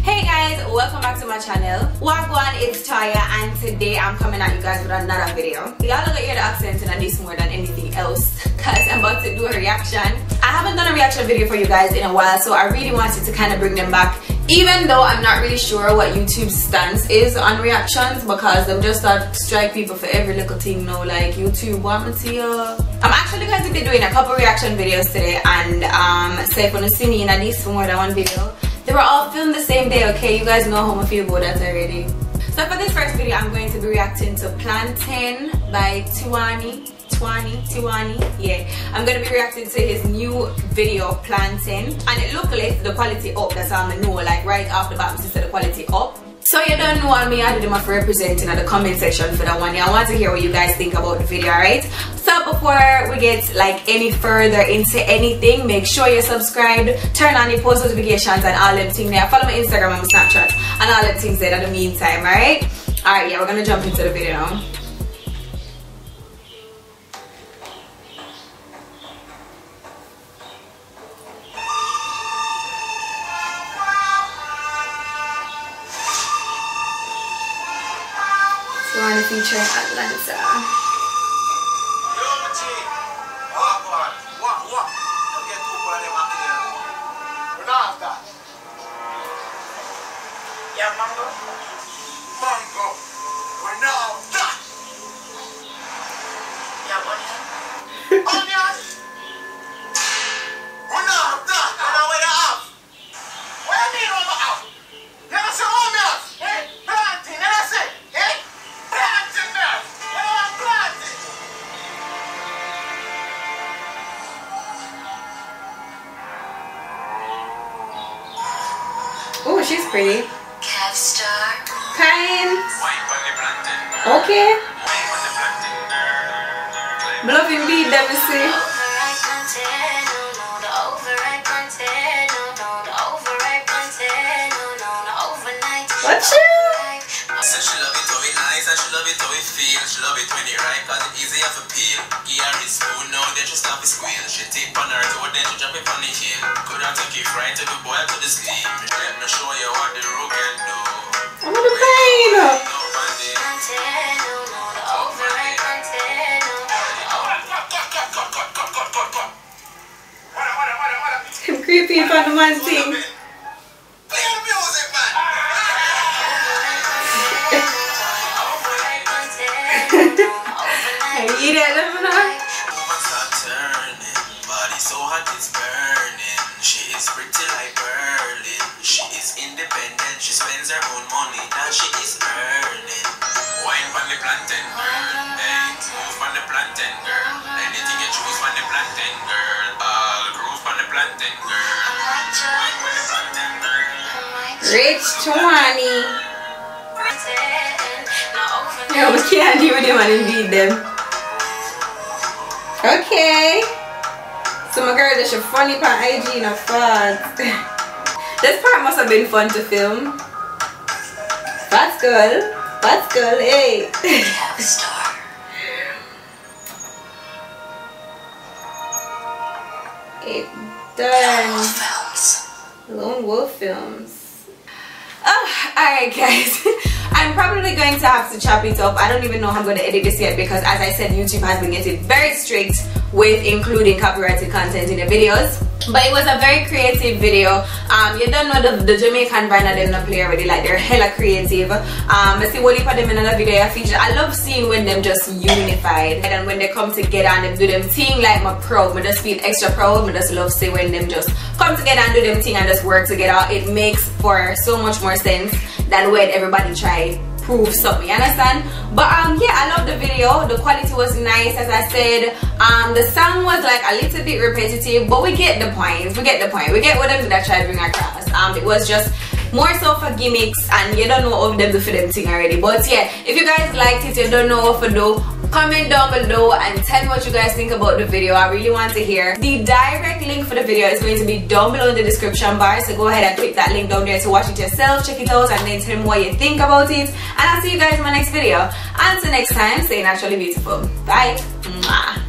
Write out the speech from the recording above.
Hey guys, welcome back to my channel. Wagwan, it's Taya, and today I'm coming at you guys with another video. Y'all look at your accent and this more than anything else, because I'm about to do a reaction. I haven't done a reaction video for you guys in a while, so I really wanted to kind of bring them back, even though I'm not really sure what YouTube's stance is on reactions, because them just start strike people for every little thing now, like YouTube want me to I'm actually going to be doing a couple reaction videos today, and say if you want to see me in at least for more than one video. They were all filmed the same day, okay? You guys know how I feel about that already. So for this first video, I'm going to be reacting to Plantain by TWani. Yeah. I'm going to be reacting to his new video, Plantain. And it looked like the quality up, that's how I know, like right off the bat, the quality up. So you don't know what me, I did for representing at the comment section for that one. I want to hear what you guys think about the video, alright? So before we get like any further into anything, make sure you're subscribed, turn on the post notifications and all them things there. Follow my Instagram and my Snapchat and all them things there in the meantime, alright? Alright, yeah, we're gonna jump into the video now. TWani featuring Atlanta. Oh, she's pretty. Kind. Okay. Love him beat them, you see. What you? So she love it how it nice and she love it how it feels. She love it when it right cause it easy off a peel. Give her a spoon now then she stop it squeal. She take on her toe then she drop it on the hill. Could I take it right to the boy to the steam. Let me show you what the rook can do. I'm gonna pain. I'm creepy if I'm the man thing. Eat it, let me know. Body so hot it's burning. She is pretty like Berlin. She is independent. She spends her own money that she is earning. Wine on the plantain girl. Hey, move on the plantain girl. Anything you choose on the plantain girl. All groove on the plantain girl. Wine on the plantain girl. Rich TWani. Yeah, we can't deal with them and beat them. Okay. So my girl, that's your funny part IG in a fast. This part must have been fun to film. Fast girl, hey. It done. Lone Wolf Films. Oh, alright guys. I'm probably going to have to chop it up. I don't even know how I'm going to edit this yet because, as I said, YouTube has been getting very strict with including copyrighted content in the videos. But it was a very creative video. You don't know the Jamaican band that they play already, like they're hella creative. I see one of them in another video I featured. I love seeing when them just unified and when they come together and they do them thing like my proud. I just feel extra proud. I just love seeing when them just come together and do them thing and just work together. It makes for so much more sense than when everybody try prove something, you understand? But yeah, I love the video. The quality was nice, as I said. The sound was like a little bit repetitive, but we get the point. We get what them that try to bring across. It was just more so for gimmicks, and you don't know of them do for them thing already. But yeah, if you guys liked it, you don't know what to do, comment down below and tell me what you guys think about the video. I really want to hear. The direct link for the video is going to be down below in the description bar, so go ahead and click that link down there to watch it yourself, check it out, and then tell me what you think about it. And I'll see you guys in my next video. Until next time, stay naturally beautiful. Bye. Mwah.